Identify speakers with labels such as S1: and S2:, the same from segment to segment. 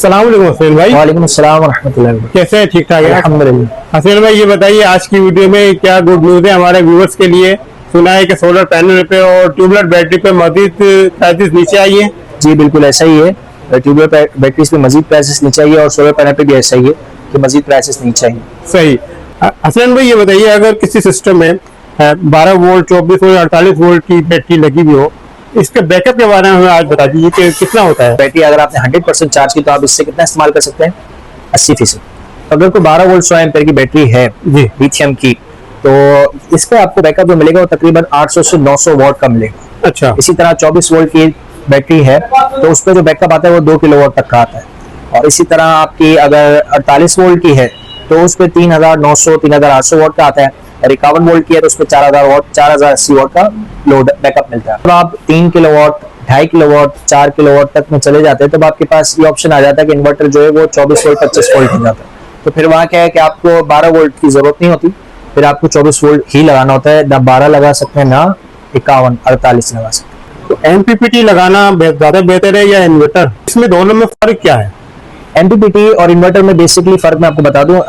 S1: अस्सलाम वालेकुम हसनैन भाई।
S2: वालेकुम अस्सलाम व रहमतुल्लाहि व बरकातुहू।
S1: कैसे हैं? ठीक ठाक है
S2: अल्हम्दुलिल्लाह।
S1: हसनैन भाई, ये बताइए आज की वीडियो में क्या गुड न्यूज़ है हमारे व्यूअर्स के लिए। सुना है कि सोलर पैनल पे और ट्यूबलेट बैटरी पे मजीद प्राइसेस नीचे आई है।
S2: जी बिल्कुल ऐसा ही है, ट्यूबलेट बैटरीज पे मजीद प्राइसेस नीचे आई है और सोलर पैनल पे भी ऐसा ही है कि मजीद प्राइसेस नीचे आई है।
S1: सही। हसनैन भाई, ये बताइए अगर किसी सिस्टम में 12 वोल्ट 24 वोल्ट 48 वोल्ट की बैटरी लगी हुई हो, इसके बैकअप के बारे में हमें आज बता दीजिए कि कितना होता है।
S2: बैटरी अगर आपने 100% चार्ज की तो आप इससे कितना इस्तेमाल कर सकते हैं? 80%। अगर कोई 12 वोल्ट 100 एम्पीयर की बैटरी है
S1: जी,
S2: लिथियम की, तो इस पे आपको बैकअप जो मिलेगा वो तकरीबन 800 से 900 वॉट का मिलेगा।
S1: अच्छा।
S2: इसी तरह 24 वोल्ट की बैटरी है तो उस पर जो बैकअप आता है वो 2 किलोवाट तक का आता है। और इसी तरह आपकी अगर 48 वोल्ट की है तो उस पर 3900 3800 वॉट का आता है। और 51 वोल्ट की है तो उसमें 4000 वॉट 4080 वॉट का लोड बैकअप मिलता है। तो आप 3 किलोवाट 2.5 किलोवाट 4 किलोवाट तक में चले जाते हैं तो आपके पास ये ऑप्शन आ जाता है कि इन्वर्टर जो है वो 24 वोल्ट 25 वोल्ट हो जाता है। तो फिर वहाँ क्या है कि आपको 12 वोल्ट की जरूरत नहीं होती, फिर आपको 24 वोल्ट ही लगाना होता है। ना 12 लगा सकते हैं ना 51 48 लगा सकते हैं।
S1: तो एमपीपीटी लगाना ज्यादा बेहतर है या इन्वर्टर? इसमें दोनों में फर्क क्या है?
S2: एमपीपीटी और इन्वर्टर में बेसिकली फर्क मैं आपको बता दूं।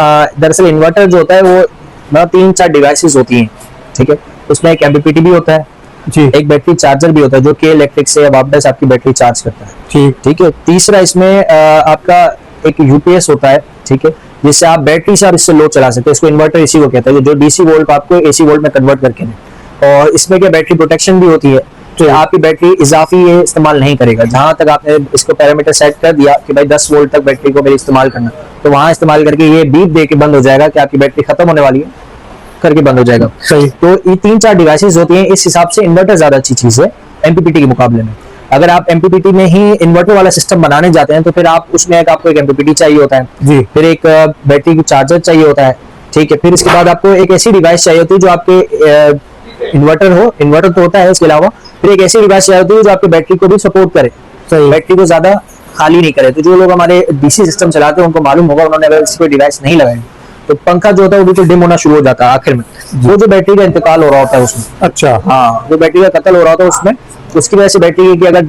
S2: दरअसल इन्वर्टर जो होता है वो 3-4 डिवाइसेस होती हैं, ठीक है। उसमें एक एमपीपीटी भी होता है
S1: जी,
S2: एक बैटरी चार्जर भी होता है जो कि इलेक्ट्रिक से वापस आपकी बैटरी चार्ज करता है,
S1: ठीक।
S2: ठीक है। तीसरा इसमें आपका एक यूपीएस होता है, ठीक है, जिससे आप बैटरी से आप इससे लोड चला सकते हैं। इसको इन्वर्टर एसी को कहते हैं, जो डीसी वोल्ट आपको एसी वोल्ट में कन्वर्ट करके दें। और इसमें क्या बैटरी प्रोटेक्शन भी होती है, तो आपकी बैटरी इजाफी ये इस्तेमाल नहीं करेगा। जहां तक आपने इसको पैरामीटर सेट कर दिया कि भाई 10 वोल्ट तक बैटरी को मेरे इस्तेमाल करना, तो वहां इस्तेमाल करके ये बीप दे के बंद हो जाएगा कि आपकी बैटरी खत्म होने वाली है, करके बंद हो जाएगा।
S1: सही।
S2: तो ये 3-4 डिवाइसेस होती हैं, इस हिसाब से इन्वर्टर ज्यादा अच्छी चीज है एमपीपीटी के मुकाबले में। अगर आप एमपीपीटी में ही इन्वर्टर वाला सिस्टम बनाने जाते हैं तो फिर आप उसमें आपको एक एमपीपीटी चाहिए होता है
S1: जी,
S2: फिर एक बैटरी की चार्जर चाहिए होता है, ठीक है। फिर इसके बाद आपको एक ऐसी डिवाइस चाहिए होती है जो आपके इन्वर्टर तो होता है, इसके अलावा फिर एक ऐसी डिवाइस चाहिए होती है जो आपके बैटरी को भी सपोर्ट करे,
S1: सही।
S2: बैटरी को ज्यादा खाली नहीं करे। तो जो लोग हमारे डीसी सिस्टम चलाते हैं उनको मालूम होगा, उन्होंने अगर इस कोई डिवाइस नहीं लगाई तो पंखा जो होता है वो बिल्कुल डिम होना शुरू हो जाता है आखिर में। वो जो बैटरी का इंतकाल हो रहा होता है उसमें,
S1: अच्छा,
S2: हाँ, जो बैटरी का कत्ल हो रहा होता है उसमें, उसकी वजह से बैटरी की अगर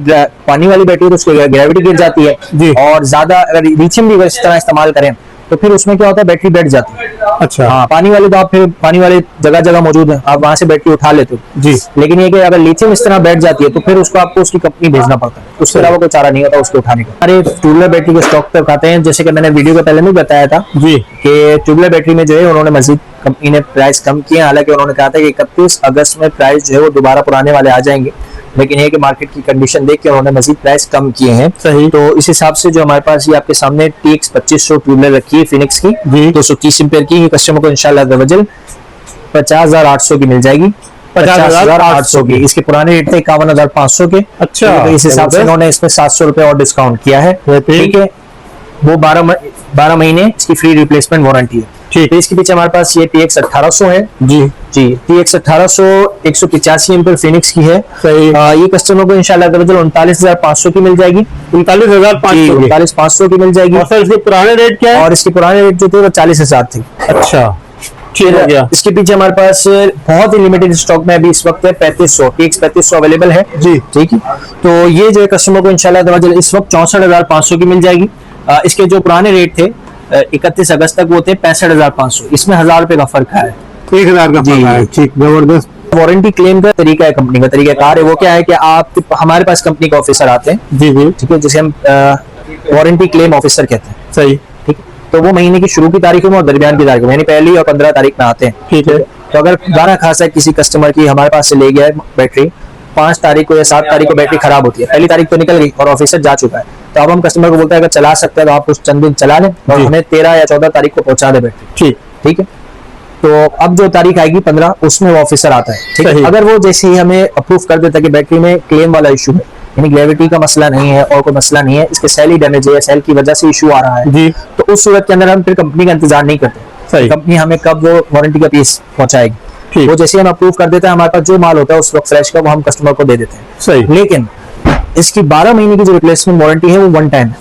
S2: पानी वाली बैटरी है तो उसकी ग्रेविटी गिर जाती है
S1: जी।
S2: और ज्यादा अगर लिथियम भी इस तरह इस्तेमाल करें तो फिर उसमें क्या होता है बैटरी बैठ जाती है।
S1: अच्छा,
S2: हाँ, पानी वाली तो आप फिर पानी वाली जगह जगह मौजूद है, आप वहां से बैटरी उठा लेते हो
S1: जी।
S2: लेकिन ये कि अगर लिथियम इस तरह बैठ जाती है तो फिर उसको आपको उसकी कंपनी भेजना पड़ता है, उसके अलावा कोई चारा नहीं होता उसको उठाने का। अरे ट्यूबलेट बैटरी के स्टॉक तक आते हैं, जैसे कि मैंने वीडियो के पहले में बताया था
S1: जी,
S2: कि ट्यूबलेट बैटरी में जो है उन्होंने मजीद कंपनी ने प्राइस कम किए। हालांकि उन्होंने कहा था कि 31 अगस्त में प्राइस जो है वो दोबारा पुराने वाले आ जाएंगे, लेकिन ये कि मार्केट की कंडीशन देख के उन्होंने मजीद प्राइस कम किए हैं।
S1: सही।
S2: तो इस हिसाब से जो हमारे पास ये आपके सामने TX 2500 ट्यूबलेट रखी है फिनिक्स की,
S1: जी।
S2: 230 एम्पीयर की, ये कस्टमर को इंशाल्लाह 50,800 की मिल जाएगी। 50,800 की। इसके पुराने रेट थे 51,500 के।
S1: अच्छा,
S2: तो इस हिसाब से इन्होंने इसमें 700 रुपए और डिस्काउंट किया है, ठीक है। वो 12 महीने इसकी फ्री रिप्लेसमेंट वारंटी है,
S1: ठीक।
S2: तो इसके पीछे हमारे पास ये TX 1800 है
S1: जी,
S2: जी। TX 1800 185 एम्पीयर फिनिक्स की है।
S1: सही।
S2: ये कस्टमर को इंशाल्लाह 39,500 की मिल जाएगी।
S1: 39,500 की।
S2: 39,500 की मिल जाएगी।
S1: और सर इसके पुराने रेट क्या है?
S2: और इसके पुराने रेट जो थे वो 40,000 थे।
S1: अच्छा, ठीक हो गया।
S2: इसके पीछे हमारे पास बहुत ही लिमिटेड स्टॉक में अभी इस वक्त है 3500 TX 3500 अवेलेबल है
S1: जी,
S2: ठीक है। तो ये जो है कस्टमर को इंशाल्लाह इस वक्त 64,500 की मिल जाएगी। इसके जो पुराने रेट थे 31 अगस्त तक वो थे 65,500। इसमें 1000 रुपए का फर्क है,
S1: 1000 का फर्क है। ठीक, जबरदस्त।
S2: वारंटी क्लेम का तरीका है, कंपनी का तरीका कार है। वो क्या है कि आप हमारे पास कंपनी के ऑफिसर आते हैं,
S1: जी जी,
S2: ठीक है, जिसे हम वारंटी क्लेम ऑफिसर कहते हैं,
S1: सही,
S2: ठीक है। तो वो महीने की शुरू की तारीखों में और दरमियान की तारीख में, यानी पहली और 15 तारीख में आते हैं,
S1: ठीक है।
S2: तो अगर गाना खासा किसी कस्टमर की हमारे पास से ले गया है बैटरी 5 तारीख को या 7 तारीख को बैटरी खराब होती है, पहली तारीख तो निकल गई और ऑफिसर जा चुका है, तो अब हम कस्टमर को बोलते हैं अगर चला सकते हैं तो आप उस चंद दिन चला लें और हमें 13 या 14 तारीख को पहुंचा दे बैटरी,
S1: ठीक,
S2: ठीक है। तो अब जो तारीख आएगी 15 उसमें वो ऑफिसर आता है, ठीक
S1: सही।
S2: है। अगर वो जैसे ही हमें अप्रूव कर देता है कि बैटरी में क्लेम वाला इशू है, यानी ग्रेविटी का मसला नहीं है और कोई मसला नहीं है, इसके सेल ही डैमेज है या सेल की वजह से इशू आ रहा है
S1: जी,
S2: तो उस सूरत के अंदर हम फिर कंपनी का इंतजार नहीं करते,
S1: सही।
S2: कंपनी हमें कब वो वारंटी का पीस पहुंचाएगी,
S1: ठीक।
S2: वो जैसे हम अप्रूव कर देते हैं हमारे पास जो माल होता है उस वक्त फ्रेश का वो हम कस्टमर को दे देते हैं,
S1: सही।
S2: लेकिन इसकी 12 महीने की जो रिप्लेसमेंट वारंटी है वो वन टाइम है,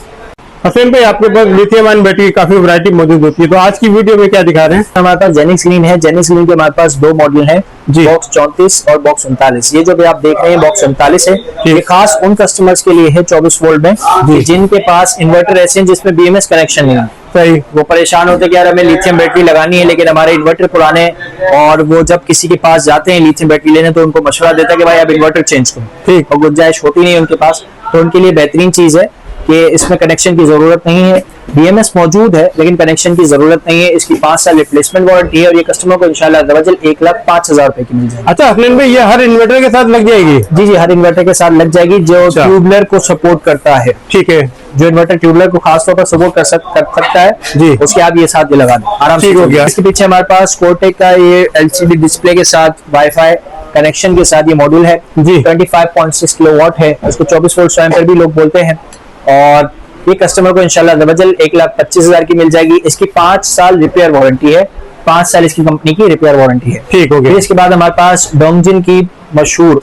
S1: हसन भाई, आपके पास लिथियम आयन बैटरी की काफी वैरायटी मौजूद होती है, तो आज की वीडियो में क्या दिखा रहे हैं?
S2: हमारे पास जेनिक्स ग्रीन है। जेनिक्स ग्रीन के हमारे पास दो मॉडल हैं,
S1: जी।
S2: बॉक्स 34 और बॉक्स 39। ये जो भी आप देख रहे हैं बॉक्स 39 है, ये खास उन कस्टमर्स के लिए है 24 वोल्ट में जिनके पास इन्वर्टर ऐसे हैं जिसमें बीएमएस कनेक्शन नहीं है।
S1: सही।
S2: वो परेशान होते कि यार हमें लिथियम बैटरी लगानी है लेकिन हमारे इन्वर्टर पुराने, और वो जब किसी के पास जाते हैं लिथियम बैटरी लेने तो उनको मशवरा देता है कि भाई आप इन्वर्टर चेंज करो,
S1: ठीक।
S2: और गुंजाइश होती नहीं है उनके पास, तो उनके लिए बेहतरीन चीज है कि इसमें कनेक्शन की जरूरत नहीं है। बीएमएस मौजूद है लेकिन कनेक्शन की जरूरत नहीं है। इसकी 5 साल रिप्लेसमेंट वारंटी है और ये कस्टमर को इंशाल्लाह 1,05,000 रुपए की मिल जाएगी।
S1: अच्छा हसन भाई, ये हर इन्वर्टर के साथ लग जाएगी?
S2: जी जी, हर इन्वर्टर के साथ लग जाएगी जो ट्यूबलर को सपोर्ट करता है।
S1: ठीक है।
S2: जो इन्वर्टर ट्यूबलर को खासतौर पर सपोर्ट कर सकता है
S1: जी,
S2: उसके आप ये साथ लगा दें आराम से।
S1: हो गया।
S2: इसके पीछे हमारे पास कोटेक का ये एलसीडी डिस्प्ले के साथ वाईफाई कनेक्शन के साथ ये मॉड्यूल है
S1: जी।
S2: 25.6 किलोवाट है, उसको 24 वोल्ट स्वयं भी लोग बोलते हैं, और ये कस्टमर को इंशाल्लाह 1,25,000 की मिल जाएगी। इसकी 5 साल रिपेयर वारंटी है, 5 साल इसकी कंपनी की रिपेयर वारंटी है।
S1: ठीक हो गया।
S2: इसके बाद हमारे पास डोंगजिन की मशहूर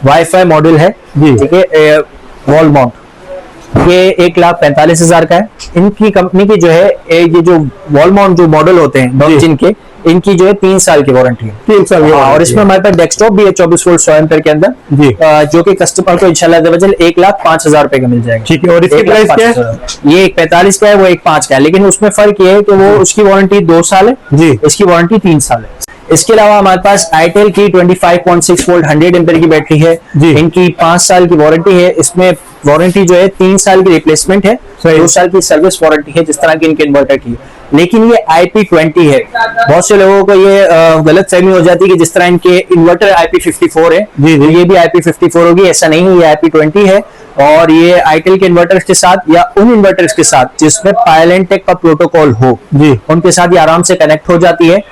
S2: वाईफाई मॉड्यूल है, ठीक है, वॉल माउंट, ये 1,45,000 का है। इनकी कंपनी की जो है ये जो वॉल माउंट जो मॉडल होते हैं डोंगजिन के, इनकी जो है 3 साल की वारंटी है।
S1: 3 साल की।
S2: और इसमें हमारे पास डेस्कटॉप भी है 24 वोल्ट 100 एम्पीयर के अंदर
S1: जी,
S2: जो कि कस्टमर को इंशाल्लाह 1,05,000 रुपए का मिल जाएगा।
S1: ठीक है। और इसकी प्राइस क्या है?
S2: ये 1,45 का है, वो 1,5 का है, लेकिन उसमें फर्क ये है कि वो उसकी वारंटी 2 साल है
S1: जी,
S2: इसकी वारंटी 3 साल है। इसके अलावा हमारे पास आईटेल की 25.6 वोल्ट 100 एम्पीयर की बैटरी है
S1: जी।
S2: इनकी 5 साल की वारंटी है। इसमें वारंटी जो है 3 साल की रिप्लेसमेंट है, 2 साल की सर्विस वारंटी है, जिस तरह की इनके इन्वर्टर की। लेकिन ये IP20 है। बहुत से लोगों को ये गलत फहमी हो जाती है कि जिस तरह इनके इन्वर्टर IP54 है
S1: जी, जी।
S2: ये भी IP54 होगी, ऐसा नहीं है, ये IP20 है। और ये आईटेल के इन्वर्टर्स के साथ या उन इन्वर्टर्स के साथ जिसमें पायलेंटेक का प्रोटोकॉल हो जी, उनके साथ ये आराम से कनेक्ट हो जाती है।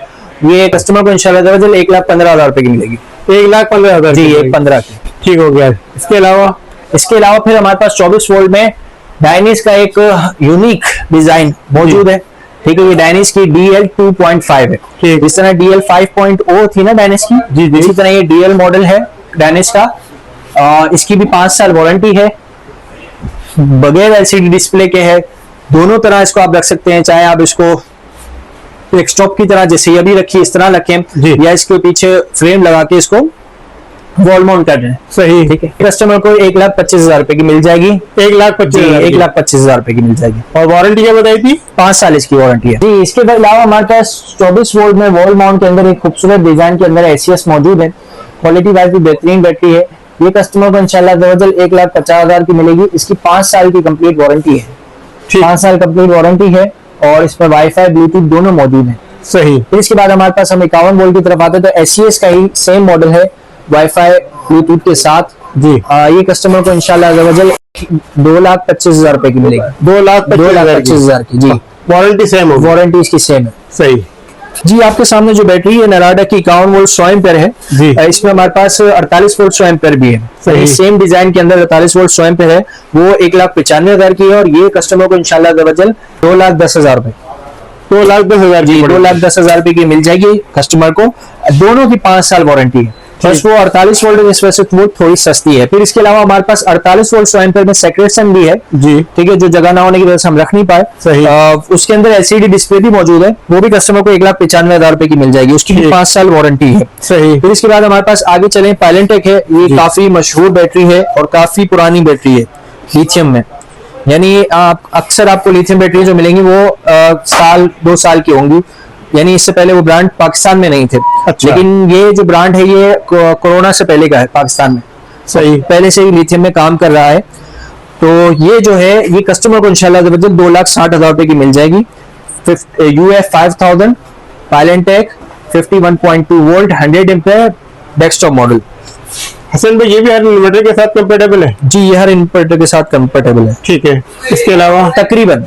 S2: ये कस्टमर को इंशाल्लाह 1,15,000 रुपए की मिलेगी।
S1: 1,15,000
S2: जी, 1,15,000 की।
S1: ठीक हो गया। इसके अलावा
S2: फिर हमारे पास 24 वोल्ट में डायनिस का एक यूनिक डिजाइन मौजूद है, ठीक है। ये डायनिस की DL 2.5 है,
S1: ठीक।
S2: जिस तरह DL 5.0 थी ना डायनिस की,
S1: जी जी,
S2: इसी तरह ये DL मॉडल है डायनिस का। इसकी भी 5 साल वारंटी है, बगैर LCD डिस्प्ले के है। दोनों तरह इसको आप रख सकते हैं, चाहे आप इसको डेस्कटॉप की तरह जैसे ये भी रखिए इस तरह रखें, या इसके पीछे फ्रेम लगा के इसको वॉल माउंट कर रहे हैं।
S1: सही,
S2: ठीक है। कस्टमर को 1,25,000 रुपए की मिल जाएगी।
S1: 1,25,000
S2: रुपए की मिल जाएगी।
S1: और वारंटी क्या बताई थी?
S2: 5 साल इसकी वारंटी है जी। इसके अलावा हमारे पास 24 वोल्ट में वॉल माउंट के अंदर एक खूबसूरत डिजाइन के अंदर ACS मौजूद है। क्वालिटी वाइज भी बेहतरीन बैटरी है। ये कस्टमर को इंशाल्लाह 1,50,000 की मिलेगी। इसकी 5 साल की कंप्लीट वारंटी है, 5 साल कंप्लीट वारंटी है, और इसमें वाईफाई ब्लूटूथ दोनों मौजूद है। सही। फिर इसके बाद हमारे पास हम 51 वोल्ट की तरफ आते हैं तो SCS का ही सेम मॉडल है वाईफाई ब्लूटूथ के साथ जी। ये कस्टमर को इंशाल्लाह 2,25,000 रुपए की मिलेगी। 2,25,000 की जी।
S1: वारंटी सेम होगी?
S2: वारंटी इसकी सेम है।
S1: सही
S2: जी। आपके सामने जो बैटरी है नराडा की 51 वोल्ट 100 एम्पीयर है जी। इसमें हमारे पास 48 वोल्ट 100 एम्पीयर भी है। सही। सेम डिजाइन के अंदर 48 वोल्ट 100 एम्पीयर है, वो 1,95,000 की है, और ये कस्टमर को इंशाल्लाह 2,10,000 रुपए
S1: 2,10,000
S2: जी, 2,10,000 रुपए की मिल जाएगी कस्टमर को। दोनों की 5 साल वारंटी है। बस वो 48 वोल्ट इस वजह से वो थोड़ी सस्ती है। फिर इसके अलावा हमारे पास 48 वोल्ट 100 एम्पीयर में सेक्रेशन भी है जी, ठीक है, जो जगह ना होने की वजह से हम रख नहीं पाए। सही। उसके अंदर LCD डिस्प्ले भी मौजूद है, वो भी कस्टमर को 1,95,000 रुपए की मिल जाएगी। उसकी भी 5 साल वारंटी है। सही। फिर इसके बाद हमारे पास आगे चले पायलेंटेक है। ये काफी मशहूर बैटरी है और काफी पुरानी बैटरी है लिथियम में, यानी अक्सर आपको लिथियम बैटरी जो मिलेंगी वो साल 2 साल की होंगी, यानी इससे पहले वो ब्रांड पाकिस्तान में नहीं थे। अच्छा। लेकिन ये जो ब्रांड है ये कोरोना से पहले का है पाकिस्तान में। सही। पहले से ही लिथियम में काम कर रहा है। तो ये जो है ये कस्टमर को इंशाल्लाह 2,60,000 रुपए की मिल जाएगी। UF 5000 Pylontech 51.2 volt 100 ampere desktop model.
S1: Hasan भाई, ये भी हर इन्वर्टर के साथ कंपेटेबल है?
S2: जी, ये हर इन्वर्टर के साथ कंपेटेबल है।
S1: ठीक है। इसके अलावा
S2: तकरीबन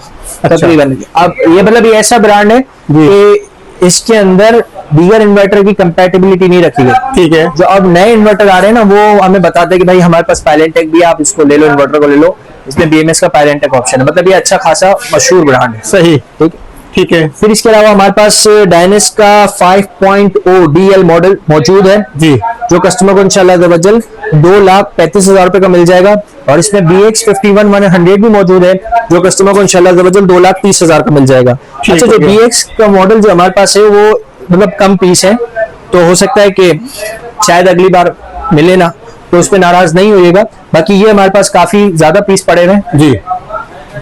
S2: अब ये मतलब ये ऐसा ब्रांड है कि इसके अंदर दीगर इन्वर्टर की कंपैटिबिलिटी नहीं रखी गई। ठीक है। जो अब नए इन्वर्टर आ रहे हैं ना, वो हमें बताते हैं कि भाई हमारे पास पायलेंटेक भी है, आप इसको ले लो, इन्वर्टर को ले लो, इसमें BMS का पायलेंटेक ऑप्शन है। मतलब ये अच्छा खासा मशहूर ब्रांड है। सही। ठीक।
S1: ठीक है।
S2: फिर इसके अलावा हमारे पास डायनेस का 5.0 DL मॉडल मौजूद है
S1: जी,
S2: जो कस्टमर को इंशाल्लाह 2,35,000 रुपए का मिल जाएगा। और इसमें BX 51-100 भी मौजूद है जो कस्टमर को इंशाल्लाह 2,30,000 का मिल जाएगा। अच्छा, जो BX का मॉडल जो हमारे पास है वो मतलब कम पीस है, तो हो सकता है कि शायद अगली बार मिले ना, तो उस पर नाराज नहीं होइएगा। बाकी ये हमारे पास काफी ज्यादा पीस पड़े हुए हैं
S1: जी,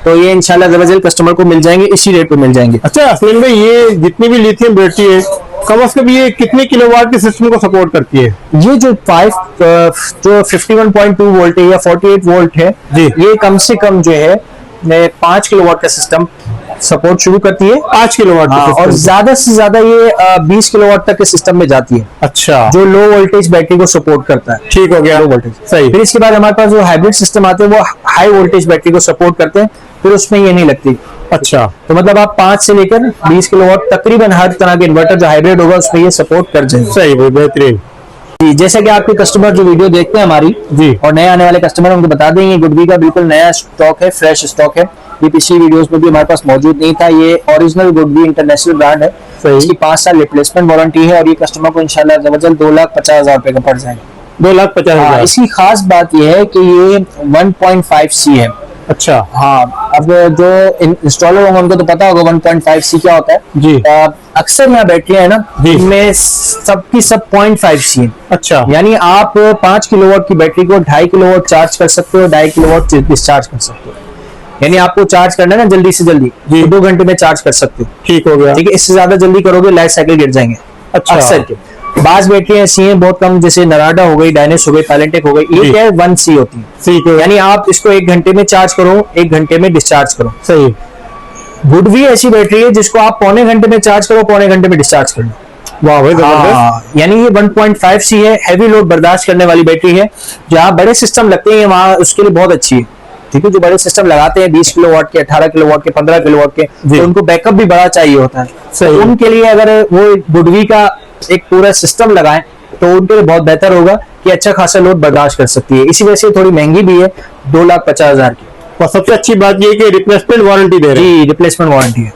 S2: तो ये इंशाल्लाह जल्द कस्टमर को मिल जाएंगे, इसी रेट पे मिल जाएंगे।
S1: अच्छा असलन भाई, ये जितनी भी लिथियम बैटरी है कम से कम ये कितने किलोवाट के सिस्टम को सपोर्ट करती है?
S2: ये जो 51.2 वोल्ट है या 48 वोल्ट है
S1: जी,
S2: ये कम से कम जो है 5 किलोवाट का सिस्टम सपोर्ट शुरू करती है।
S1: 5 किलोवाट
S2: और ज्यादा से ज्यादा ये 20 किलोवाट तक के सिस्टम में जाती है।
S1: अच्छा,
S2: जो लो वोल्टेज बैटरी को सपोर्ट करता है।
S1: ठीक हो गया,
S2: लो वोल्टेज
S1: सही।
S2: फिर इसके बाद हमारे पास जो हाइब्रिड सिस्टम आते हैं वो हाई वोल्टेज बैटरी को सपोर्ट करते हैं, फिर उसमें ये नहीं लगती।
S1: अच्छा,
S2: तो मतलब आप 5 से लेकर 20 किलोवाट तकरीबन हर तरह के इन्वर्टर जो हाइब्रिड होगा उसमें ये सपोर्ट कर जाएगा।
S1: सही भाई, बेहतरीन
S2: जी। जैसे कि आपके कस्टमर जो वीडियो देखते हैं हमारी
S1: जी,
S2: और नए आने वाले कस्टमर उनको बता दें, ये गुडवी का बिल्कुल नया स्टॉक है, फ्रेश स्टॉक है। ये पिछली वीडियोस में भी हमारे पास मौजूद नहीं था। ये ओरिजिनल गुडवी इंटरनेशनल ब्रांड है। इसकी 5 साल रिप्लेसमेंट वारंटी है और ये कस्टमर को इंशाल्लाह 2,50,000 रुपए का पड़ जाएगा।
S1: 2,50,000।
S2: इसकी खास बात यह है कि ये 1.5C है।
S1: अच्छा,
S2: हाँ, अब जो इंस्टॉलर होंगे उनको तो पता होगा 1.5C क्या होता है
S1: जी।
S2: अक्सर यहाँ बैटरियां है ना,
S1: जी,
S2: इनमें सबकी सब 0.5C है।
S1: अच्छा,
S2: यानी आप 5 किलोवाट की बैटरी को 2.5 किलोवाट चार्ज कर सकते हो, 2.5 किलोवाट डिस्चार्ज कर सकते हो। यानी आपको चार्ज करना है ना जल्दी से जल्दी, तो 2 घंटे में चार्ज कर सकते हो।
S1: ठीक हो गया।
S2: ठीक है, इससे ज्यादा जल्दी करोगे लाइफ साइकिल गिर जाएंगे।
S1: अच्छा,
S2: अक्सर के बाज बैटरियां ऐसी हैं बहुत कम, जैसे नराडा हो गई, डायनेस हो गई, पैलेंटेक हो गई, ये क्या है 1C होती है।
S1: ठीक है,
S2: यानी आप इसको 1 घंटे में चार्ज करो, 1 घंटे में डिस्चार्ज करो।
S1: सही।
S2: गुडवी ऐसी बैटरी है जिसको आप पौने घंटे में चार्ज करो, पौने घंटे में डिस्चार्ज कर लो।
S1: वाह भाई, जबरदस्त।
S2: यानी ये 1.5C है, हैवी लोड बर्दाश्त करने वाली बैटरी है। जहाँ बड़े सिस्टम लगते हैं वहां उसके लिए बहुत अच्छी है। ठीक है, जो बड़े सिस्टम लगाते हैं 20 किलोवाट के, 18 किलोवाट के, 15 किलोवाट के, तो उनको बैकअप भी बड़ा चाहिए होता है। तो उनके लिए अगर वो गुडवी का एक पूरा सिस्टम लगाएं तो उनके लिए बहुत बेहतर होगा कि अच्छा खासा लोड बर्दाश्त कर सकती है। इसी वजह से थोड़ी महंगी भी है, 2,50,000 की।
S1: और सबसे अच्छी बात ये कि रिप्लेसमेंट वारंटी दे रहे हैं।
S2: जी, रिप्लेसमेंट वारंटी है।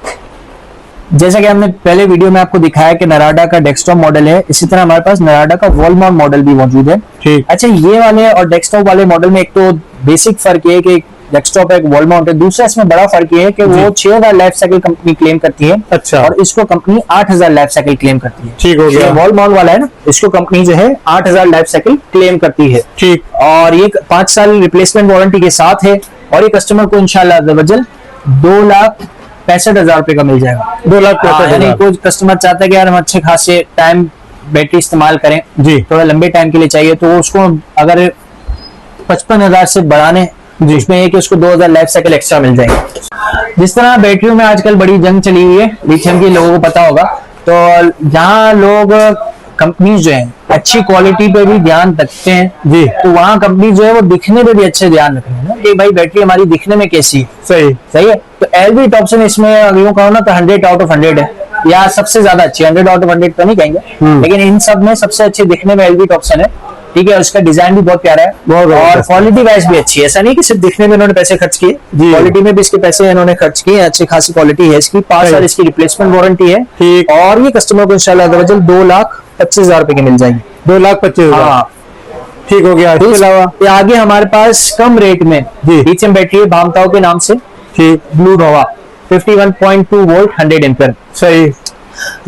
S2: जैसा कि हमने पहले वीडियो में आपको दिखाया कि नराडा का डेस्कटॉप मॉडल है, इसी तरह हमारे पास नराडा का वॉल माउंट मॉडल भी मौजूद है।
S1: ठीक।
S2: अच्छा, ये वाले और डेस्कटॉप वाले मॉडल में एक तो बेसिक फर्क ये है कि डेस्कटॉप एक वॉल माउंट है, दूसरा इसमें बड़ा फर्क ये है कि वो 6,000 लाइफ साइकिल कंपनी क्लेम करती है।
S1: अच्छा।
S2: और इसको कंपनी 8,000 लाइफ साइकिल क्लेम करती है।
S1: ठीक हो गया।
S2: वॉल माउंट वाला है ना, इसको कंपनी जो है 8,000 लाइफ साइकिल क्लेम करती है।
S1: ठीक।
S2: और ये 5 साल रिप्लेसमेंट वारंटी के साथ है और ये कस्टमर को इंशाल्लाह 2,65,000 रुपए का मिल जाएगा।
S1: 2,65,000।
S2: कोई कस्टमर चाहता है कि यार हम अच्छे खासे टाइम बैटरी इस्तेमाल करें,
S1: जी,
S2: थोड़ा लंबे टाइम के लिए चाहिए, तो उसको अगर 55,000 से बढ़ाने, उसमें है कि उसको 2,000 लाइफ साइकिल एक्स्ट्रा मिल जाएंगे। जिस तरह बैटरियों में आजकल बड़ी जंग चली हुई है लिथियम की, लोगों को पता होगा, तो जहाँ लोग कंपनीज जो है अच्छी क्वालिटी पे भी ध्यान रखते हैं
S1: जी,
S2: तो वहाँ कंपनी जो है वो दिखने पे भी अच्छे ध्यान रख रहे हैं ना कि भाई बैटरी हमारी दिखने में कैसी है।
S1: सही।
S2: सही है, तो एलबी टॉप्सन इसमें यूं कहो ना तो 100 आउट ऑफ 100 है, या सबसे ज्यादा अच्छी 100 आउट ऑफ 100 तो नहीं कहेंगे, लेकिन इन सब में सबसे अच्छे दिखने में एलबी टॉप्सन है। ठीक है, उसका डिजाइन भी बहुत प्यारा है और क्वालिटी वाइज भी अच्छी है। ऐसा नहीं कि सिर्फ दिखने में इन्होंने पैसे खर्च किए, क्वालिटी में भी इसके पैसे इन्होंने खर्च किए, अच्छी खासी क्वालिटी है इसकी। 5 साल इसकी रिप्लेसमेंट वारंटी है।
S1: ठीक।
S2: और ये कस्टमर को इंशाल्लाह 2,25,000 रुपए की मिल जाएगी।
S1: 2,25,000।
S2: हाँ,
S1: ठीक हो गया। इसके अलावा
S2: ये आगे हमारे पास कम रेट में लिथियम बैटरी है भामताओ के नाम से,
S1: ठीक,
S2: ब्लू नोवा 51.2 वोल्ट 100 एम्पीयर।
S1: सही।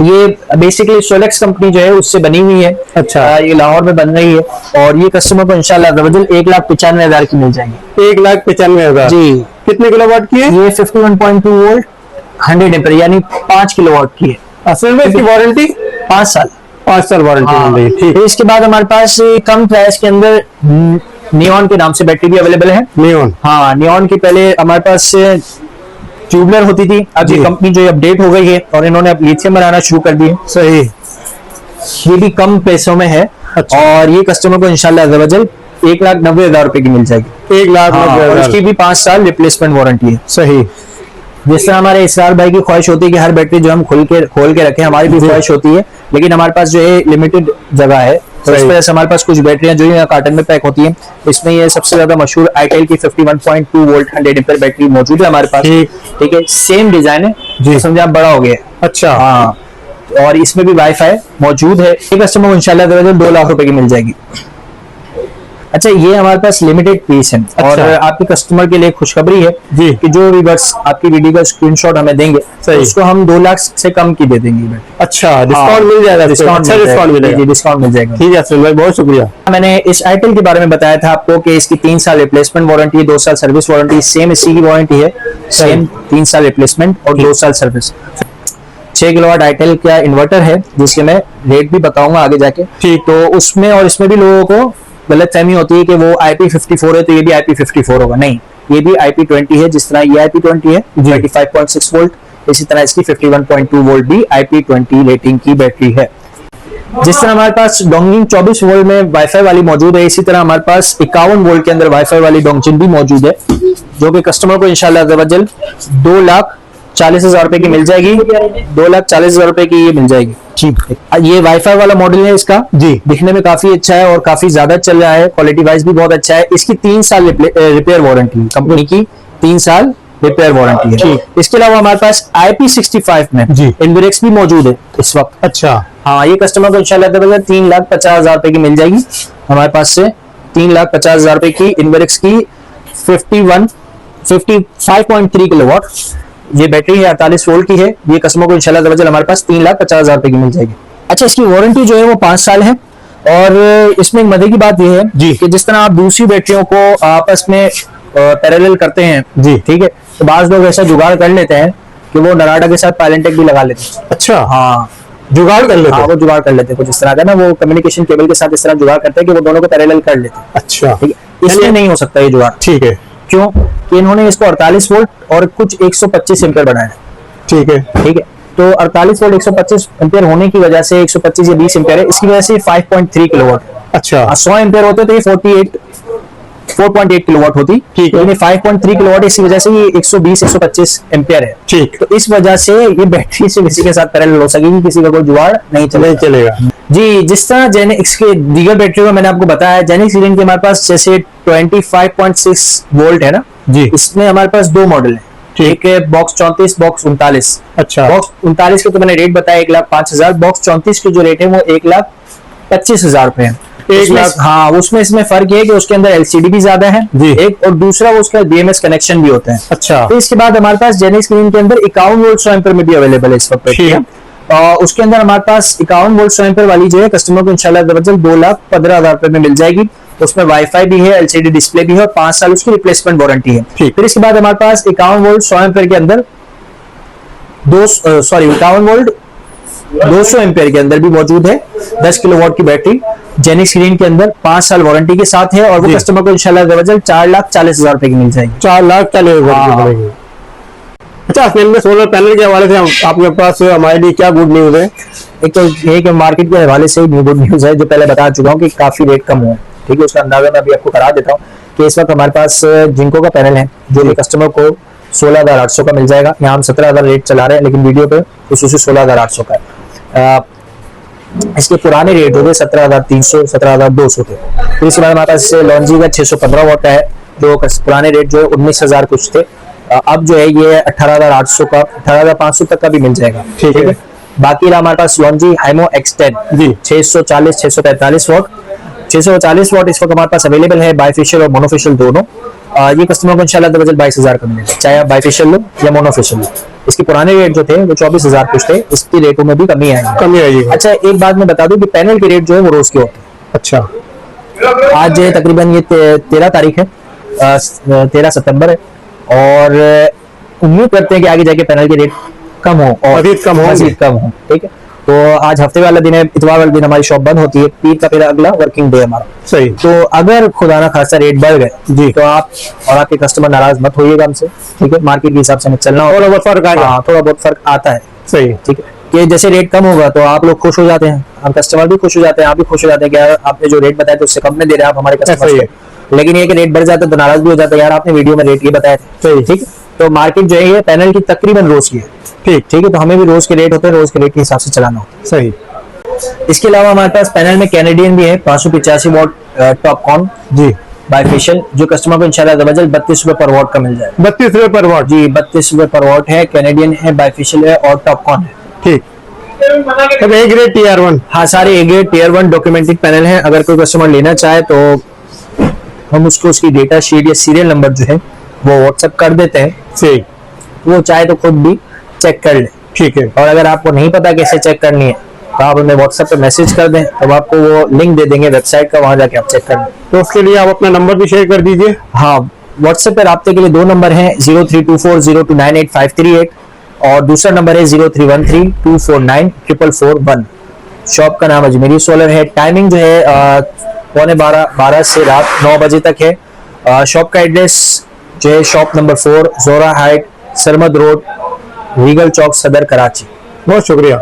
S2: ये बेसिकली सोलेक्स कंपनी जो है उससे बनी हुई है।
S1: अच्छा।
S2: ये लाहौर में बन रही है और ये कस्टमर को इंशाल्लाह 1,95,000 की मिल जाएगी।
S1: 1,95,000
S2: जी।
S1: कितने किलोवाट की है?
S2: ये 51.2 वोल्ट 100 एम्पीयर यानी 5 किलोवाट की है।
S1: असल में इसकी वारंटी
S2: 5 साल।
S1: 5 साल वारंटी मिल रही है। ठीक।
S2: फिर इसके बाद हमारे पास कम प्राइस के अंदर नियॉन के नाम से बैटरी भी अवेलेबल है।
S1: नियॉन।
S2: हाँ, नियॉन की पहले हमारे पास ट्यूबलर होती थी, अब ये कंपनी जो अपडेट हो गई है और इन्होंने अब लिथियम बनाना शुरू कर दी है।
S1: सही।
S2: ये भी कम पैसों में है।
S1: अच्छा।
S2: और ये कस्टमर को इंशाल्लाह 1,90,000 रुपए की मिल जाएगी।
S1: 1,90,000।
S2: और इसकी भी 5 साल रिप्लेसमेंट वारंटी है।
S1: सही।
S2: जिस तरह हमारे इसरार भाई की ख्वाहिश होती है कि हर बैटरी जो हम खोल के रखें, हमारी भी ख्वाहिश होती है, लेकिन हमारे पास जो है लिमिटेड जगह है तो इस वजह से हमारे पास कुछ बैटरियां जो है कार्टन में पैक होती हैं। इसमें ये सबसे ज्यादा मशहूर आईटेल की 51.2 वोल्ट 100 एम्पीयर बैटरी मौजूद है हमारे पास। ठीक है, सेम डिजाइन है जी, समझे आप, बड़ा हो गया। अच्छा हाँ, और इसमें भी वाईफाई मौजूद है। एक कस्टमर को इंशाल्लाह 2 लाख रुपए की मिल जाएगी। अच्छा, ये हमारे पास लिमिटेड पीस है। अच्छा। और आपके कस्टमर के लिए खुशखबरी है जी कि जो व्यूअर्स आपकी वीडियो का स्क्रीनशॉट हमें देंगे तो उसको हम 2 लाख से कम की दे देंगे। अच्छा, डिस्काउंट मिल जाएगा? डिस्काउंट मिलेगा, डिस्काउंट मिल जाएगा। ठीक है सुनील भाई, बहुत शुक्रिया। मैंने इस आईटेल के बारे में बताया था आपको कि इसकी 3 साल रिप्लेसमेंट वारंटी, 2 साल सर्विस वारंटी, सेम इसी की वारंटी है, सेम 3 साल रिप्लेसमेंट और 2 साल सर्विस। 6 किलोवाट आईटेल का इन्वर्टर है जिसके मैं रेट भी बताऊंगा आगे जाके। ठीक, तो उसमें और इसमें भी लोगों को गलतफहमी होती है कि वो IP54 है तो ये भी IP54 होगा। नहीं, ये भी IP20 है। जिस तरह ये IP20 है 35.6 वोल्ट, इसी तरह इसकी 51.2 वोल्ट भी IP20 रेटिंग की बैटरी है। जिस तरह हमारे पास डोंगजिन 24 वोल्ट में वाईफाई वाली मौजूद है, इसी तरह हमारे पास 51 वोल्ट के अंदर वाईफाई वाली डोंगजिन भी मौजूद है, जो कि कस्टमर को इंशाल्लाह 2,40,000 रुपए की मिल जाएगी। 2,40,000 रुपए की ये मिल जाएगी। ठीक है, ये वाईफाई वाला मॉडल है इसका जी, दिखने में काफी अच्छा है और काफी ज्यादा चल रहा है, क्वालिटी वाइज भी बहुत अच्छा है। इसकी 3 साल रिपेयर वारंटी है, कंपनी की 3 साल रिपेयर वारंटी है। ठीक, इसके अलावा हमारे पास IP65 में जी इनवेरेक्स भी मौजूद है इस वक्त। अच्छा हाँ, ये कस्टमर को इंशाल्लाह 3,50,000 रुपए की मिल जाएगी हमारे पास से। 3,50,000 रुपए की इनवेरेक्स की 55.3 किलोवाट ये बैटरी है, 48 वोल्ट की है। ये कस्टमर को इंशाल्लाह हमारे पास 3,50,000 रुपए की मिल जाएगी। अच्छा, इसकी वारंटी जो है वो 5 साल है। और इसमें एक मजे की बात ये है जी कि जिस तरह आप दूसरी बैटरियों को आपस में पैरेलल करते हैं जी, ठीक है, तो बाज लोग ऐसा जुगाड़ कर लेते हैं कि वो नराडा के साथ पायलेंटेक भी लगा लेते हैं। अच्छा हाँ, जुगाड़ कर लेते हैं। हाँ, वो जुगाड़ कर लेते हैं कुछ इस तरह का ना, वो कम्युनिकेशन केबल के साथ इस तरह जुगाड़ करते हैं कि वो दोनों को पैरेलल कर लेते हैं। अच्छा, ठीक है, इसलिए नहीं हो सकता ये जुगाड़। ठीक है, क्यों कि इन्होंने इसको 48 वोल्ट और कुछ 125 एम्पीयर बनाया है। ठीक है, ठीक है, तो 48 वोल्ट 125 एम्पीयर होने की वजह से 125 या 20 एम्पीयर है, इसकी वजह से 5.3 किलोवाट। अच्छा, 100 एम्पीयर होते तो ये 4.8 किलोवाट होती। ठीक है, 5.3 किलोवाट, इसी वजह से ये 120-125 एम्पीयर है। ठीक, तो इस वजह से ये बैटरी से किसी के साथ पैरेलल हो सकेगी, किसी का कोई जुगाड़ नहीं चलेगा जी। जिस तरह जेनेक्स के दीगर बैटरी में मैंने आपको बताया, जेनेक्स सीरीज के हमारे पास जैसे 25.6 वोल्ट है ना जी, इसमें हमारे पास 2 मॉडल है। एक है बॉक्स 34, बॉक्स 39। अच्छा, बॉक्स 39 के तो मैंने रेट बताया 1,05,000, बॉक्स 34 के जो रेट है वो 1,25,000 रुपए है। 1 लाख हाँ, उसमें इसमें फर्क है कि उसके अंदर LCD भी ज्यादा है जी, एक, और दूसरा वो उसका BMS कनेक्शन भी होता है। अच्छा, तो इसके बाद हमारे पास जेनेक्स स्क्रीन के अंदर 51 वोल्ट 100 एम्पीयर में भी अवेलेबल है इस वक्त। ठीक है, उसके अंदर हमारे पास 51 वोल्ट 100 एम्पीयर वाली जो है कस्टमर को इंशाल्लाह 2,15,000 रुपए में मिल जाएगी। उसमें वाईफाई भी है, LCD डिस्प्ले भी है और 5 साल उसकी रिप्लेसमेंट वारंटी है। फिर इसके बाद हमारे पास 51 वोल्ट 100 एम्पीयर के अंदर 51 वोल्ट 200 एम्पीयर के अंदर भी मौजूद है, 10 किलोवाट की बैटरी जेनेक्स स्क्रीन के अंदर 5 साल वारंटी के साथ है, और वो कस्टमर को इंशाल्लाह 4,40,000 रुपए की मिल जाएगी। 4,40,000। अच्छा, सोलर पैनल के हवाले से आपके पास हमारे लिए क्या गुड न्यूज है? एक तो ये कि मार्केट के हवाले से गुड न्यूज है, जो पहले बता चुका हूँ कि काफी रेट कम हुआ है। ठीक है, उसका अंदाजा मैं अभी आपको करा देता हूँ कि इस वक्त हमारे पास जिंको का पैनल है जो भी कस्टमर को 16,800 का मिल जाएगा। यहाँ हम 17,000 रेट चला रहे हैं, लेकिन वीडियो पे खसूसी 16,800 का है। इसके पुराने रेट हो गए 17,300, 17,200 थे। फिर इसके बाद हमारे पास लॉन्जी का 615 वाट का है, जो पुराने रेट जो है 19,000 कुछ थे, अब जो है ये 18,800 का, 18,500 तक का भी मिल जाएगा। ठीक है, बाकी हमारे पास लॉन्जी हाइमो X10 जी 640, 645 वाट, 640 वाट इस वक्त हमारे पास अवेलेबल है, बाइफेशियल और मोनोफेशियल दोनों। ये कस्टमर को इंशाल्लाह 22,000 का मिलेगा, चाहे आप बाइफेशियल लो या मोनोफेशियल लो। इसके पुराने रेट जो थे वो 24,000 कुछ थे, इसकी रेटों में भी कमी आएगी। अच्छा, एक बात मैं बता दूं कि पैनल के रेट जो है वो रोज के होते हैं। अच्छा, आज तकरीबन ये 13 तारीख है, 13 सितंबर है, और उम्मीद करते हैं कि आगे जाके पैनल के रेट कम हो और मजीद कम हो। ठीक है, तो आज हफ्ते वाला दिन है, इतवार वाले दिन हमारी शॉप बंद होती है, पीर का फिर अगला वर्किंग डे हमारा। सही, तो अगर खुदा ना खासा रेट बढ़ गए जी, तो आप और आपके कस्टमर नाराज मत होइएगा हमसे। ठीक है, मार्केट के हिसाब से हमें चलना होगा, थोड़ा बहुत फर्क आता है। सही, ठीक है, कि जैसे रेट कम होगा तो आप लोग खुश हो जाते हैं, हम कस्टमर भी खुश हो जाते हैं, आप भी खुश हो जाते हैं कि यार आपने जो रेट बताया तो उससे कम में दे रहे हैं आप हमारे कस्टमर। लेकिन ये कि रेट बढ़ जाता है तो नाराज भी हो जाता है, यार आपने वीडियो में रेट ये बताया था। ठीक है, तो मार्केट जो है ये पैनल की तकरीबन रोज की है। ठीक है, तो हमें भी रोज के रेट होते हैं, रोज के रेट के हिसाब से चलाना होता है। सही। इसके अलावा हमारे पास पैनल में कैनेडियन भी है 585 वॉट टॉपकॉन
S1: जी,
S2: बाइफेशियल, जो कस्टमर को इंशाल्लाह दबजल 32 रुपए पर वॉट का मिल जाए।
S1: 32 रुपए पर वॉट।
S2: जी 32 रुपए पर वॉट है, कैनेडियन है, बाइफेशियल है और टॉपकॉन है।
S1: ठीक, सब ए ग्रेड TR1।
S2: हाँ, सारे A grade tier 1 documented panel हैं। अगर कोई कस्टमर लेना चाहे तो हम उसको उसकी डेटा शीट या सीरियल नंबर जो है वो व्हाट्सएप कर देते हैं,
S1: सही,
S2: वो चाहे तो खुद भी चेक कर ले।
S1: ठीक है।
S2: और अगर आपको नहीं पता कैसे चेक करनी है तो आप हमें व्हाट्सएप पे मैसेज कर दें, तब आपको वो लिंक दे देंगे वेबसाइट का, वहां जाके आप चेक कर लें।
S1: तो उसके लिए आप अपना नंबर भी शेयर कर दीजिए।
S2: हाँ, व्हाट्सएप पे राब्ते के लिए 2 नंबर हैं, 032402985838 और दूसरा नंबर है 0313249441। शॉप का नाम अजमेरी सोलर है। टाइमिंग जो है 11:15 से रात 9 बजे तक है। शॉप का एड्रेस जो है शॉप नंबर 4 जोरा हाइट, सरमद रोड, रीगल चौक, सदर, कराची।
S1: बहुत शुक्रिया।